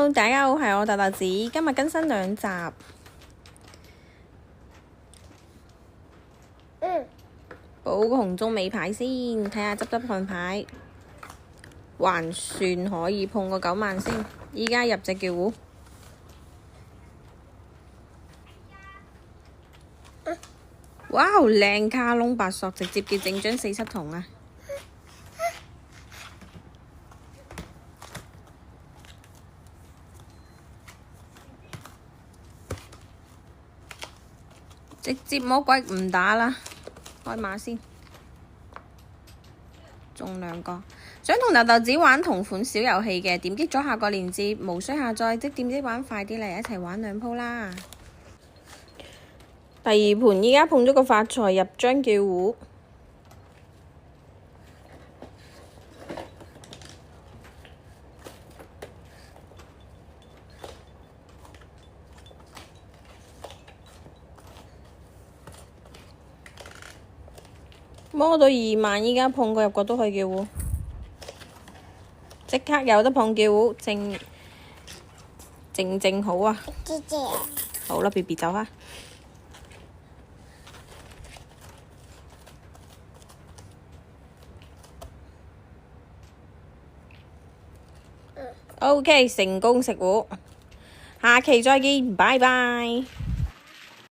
Hello，大家好，係我豆豆子，今日更新2集。補個紅中尾牌先，睇下執看牌，還算可以碰個9萬先。依家入隻叫糊。哇，靚卡窿白索，直接叫正張4、7筒啊！直接魔鬼唔打啦，開碼先，中2個。想同豆豆子玩同款小遊戲嘅，點擊左下角鏈接，無需下載，即點即玩，快啲嚟一齊玩2鋪啦！第2盤依家碰咗個發財入張叫糊，摸到2萬，依家碰個入角都可以叫糊，即刻有得碰叫糊，正好啊！姐姐，好啦 ，BB 走啦。OK， 成功食糊，下期再見，拜拜。